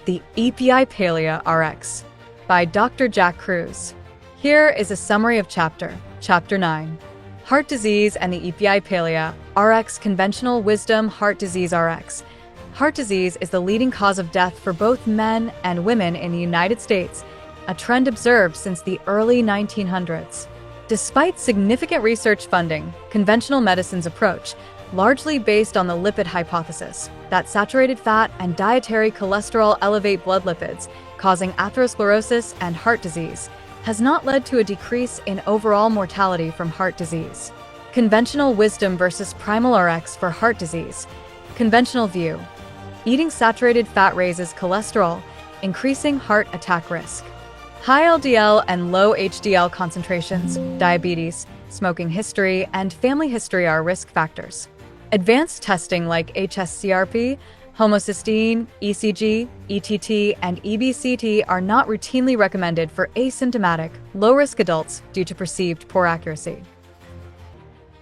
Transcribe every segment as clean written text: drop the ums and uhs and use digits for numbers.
the Epi-Paleo RX by Dr. Jack Kruse. Here is a summary of Chapter 9. Heart Disease and the Epi-Paleo RX Conventional Wisdom Heart Disease RX. Heart disease is the leading cause of death for both men and women in the United States, a trend observed since the early 1900s. Despite significant research funding, conventional medicine's approach, largely based on the lipid hypothesis that saturated fat and dietary cholesterol elevate blood lipids, causing atherosclerosis and heart disease, has not led to a decrease in overall mortality from heart disease. Conventional wisdom versus primal RX for heart disease. Conventional view: eating saturated fat raises cholesterol, increasing heart attack risk. High LDL and low HDL concentrations, diabetes, smoking history, and family history are risk factors. Advanced testing like hsCRP, homocysteine, ECG, ETT, and EBCT are not routinely recommended for asymptomatic, low-risk adults due to perceived poor accuracy.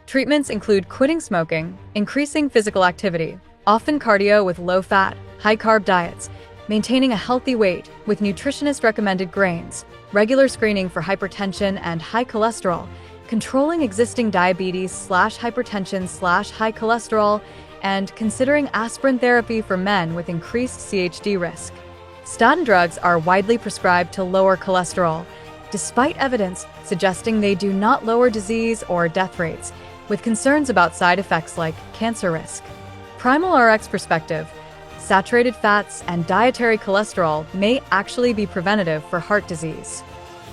Treatments include quitting smoking, increasing physical activity, often cardio with low-fat, high-carb diets, maintaining a healthy weight with nutritionist-recommended grains, regular screening for hypertension and high cholesterol, controlling existing diabetes/hypertension/high cholesterol, and considering aspirin therapy for men with increased CHD risk. Statin drugs are widely prescribed to lower cholesterol, despite evidence suggesting they do not lower disease or death rates, with concerns about side effects like cancer risk. Primal RX perspective: saturated fats and dietary cholesterol may actually be preventative for heart disease.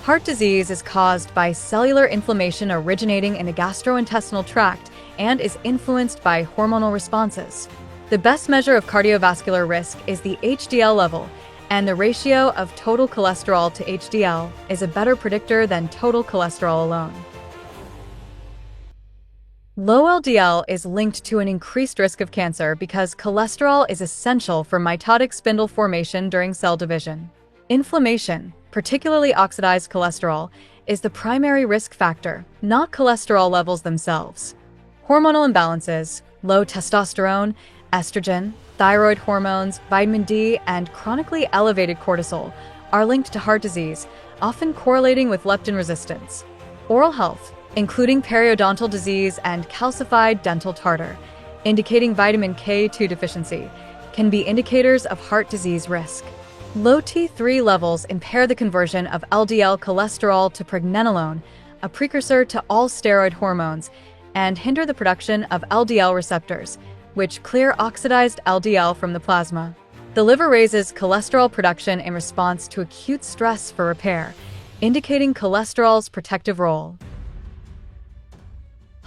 Heart disease is caused by cellular inflammation originating in the gastrointestinal tract and is influenced by hormonal responses. The best measure of cardiovascular risk is the HDL level, and the ratio of total cholesterol to HDL is a better predictor than total cholesterol alone. Low LDL is linked to an increased risk of cancer because cholesterol is essential for mitotic spindle formation during cell division. Inflammation, particularly oxidized cholesterol, is the primary risk factor, not cholesterol levels themselves. Hormonal imbalances, low testosterone, estrogen, thyroid hormones, vitamin D, and chronically elevated cortisol are linked to heart disease, often correlating with leptin resistance. Oral health, including periodontal disease and calcified dental tartar, indicating vitamin K2 deficiency, can be indicators of heart disease risk. Low T3 levels impair the conversion of LDL cholesterol to pregnenolone, a precursor to all steroid hormones, and hinder the production of LDL receptors, which clear oxidized LDL from the plasma. The liver raises cholesterol production in response to acute stress for repair, indicating cholesterol's protective role.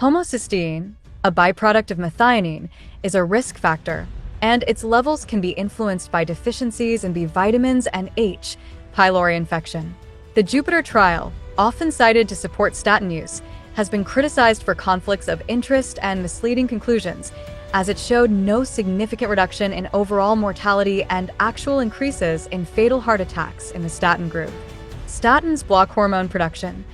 Homocysteine, a byproduct of methionine, is a risk factor, and its levels can be influenced by deficiencies in B vitamins and H. pylori infection. The Jupiter trial, often cited to support statin use, has been criticized for conflicts of interest and misleading conclusions, as it showed no significant reduction in overall mortality and actual increases in fatal heart attacks in the statin group. Statins block hormone production,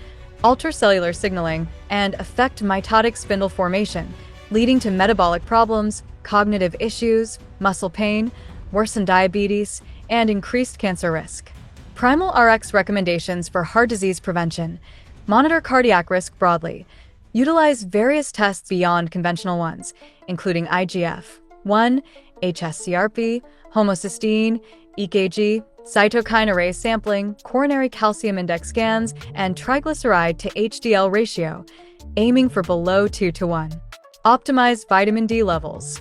alter cellular signaling, and affect mitotic spindle formation, leading to metabolic problems, cognitive issues, muscle pain, worsened diabetes, and increased cancer risk. Primal RX recommendations for heart disease prevention: monitor cardiac risk broadly. Utilize various tests beyond conventional ones, including IGF-1, hsCRP, homocysteine, EKG, cytokine array sampling, coronary calcium index scans, and triglyceride to HDL ratio, aiming for below 2:1. Optimize vitamin D levels.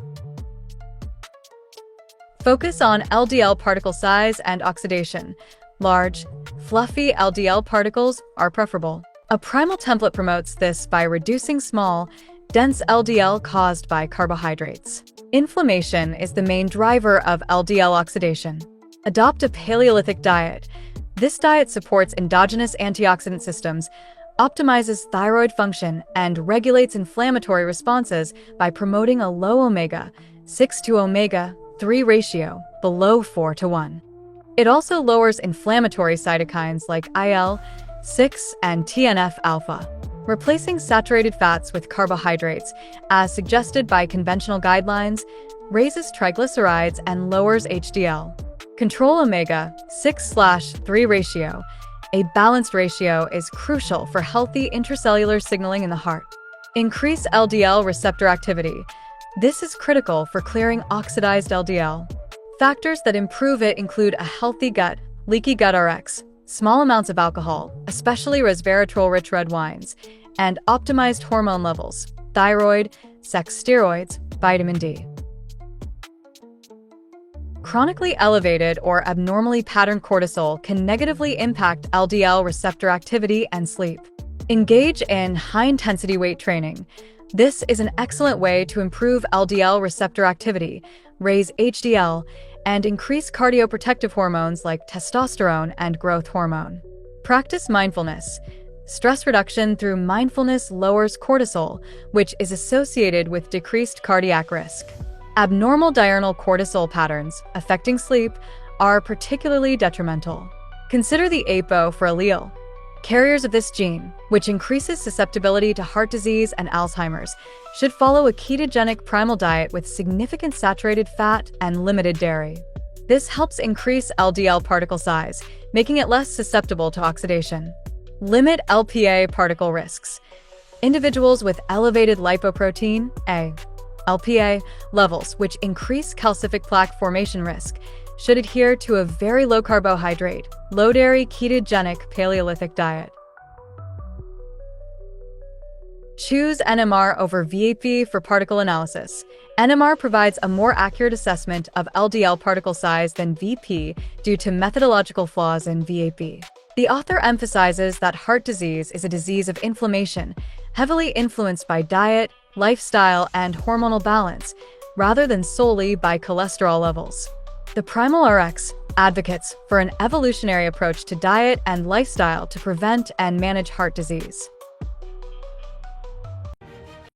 Focus on LDL particle size and oxidation. Large, fluffy LDL particles are preferable. A primal template promotes this by reducing small, dense LDL caused by carbohydrates. Inflammation is the main driver of LDL oxidation. Adopt a Paleolithic diet. This diet supports endogenous antioxidant systems, optimizes thyroid function, and regulates inflammatory responses by promoting a low omega-6 to omega-3 ratio, below 4:1. It also lowers inflammatory cytokines like IL-6 and TNF-alpha, replacing saturated fats with carbohydrates, as suggested by conventional guidelines, raises triglycerides and lowers HDL. Control omega-6/3 ratio. A balanced ratio is crucial for healthy intracellular signaling in the heart. Increase LDL receptor activity. This is critical for clearing oxidized LDL. Factors that improve it include a healthy gut, leaky gut Rx, small amounts of alcohol, especially resveratrol-rich red wines, and optimized hormone levels, thyroid, sex steroids, vitamin D. Chronically elevated or abnormally patterned cortisol can negatively impact LDL receptor activity and sleep. Engage in high-intensity weight training. This is an excellent way to improve LDL receptor activity, raise HDL, and increase cardioprotective hormones like testosterone and growth hormone. Practice mindfulness. Stress reduction through mindfulness lowers cortisol, which is associated with decreased cardiac risk. Abnormal diurnal cortisol patterns affecting sleep are particularly detrimental. Consider the APO for allele. Carriers of this gene, which increases susceptibility to heart disease and Alzheimer's, should follow a ketogenic primal diet with significant saturated fat and limited dairy. This helps increase LDL particle size, making it less susceptible to oxidation. Limit LPA particle risks. Individuals with elevated lipoprotein A, LPA levels, which increase calcific plaque formation risk, should adhere to a very low carbohydrate, low dairy ketogenic Paleolithic diet. Choose NMR over VAP for particle analysis. NMR provides a more accurate assessment of LDL particle size than VP due to methodological flaws in VAP. The author emphasizes that heart disease is a disease of inflammation, heavily influenced by diet, lifestyle, and hormonal balance, rather than solely by cholesterol levels. The Primal Rx advocates for an evolutionary approach to diet and lifestyle to prevent and manage heart disease.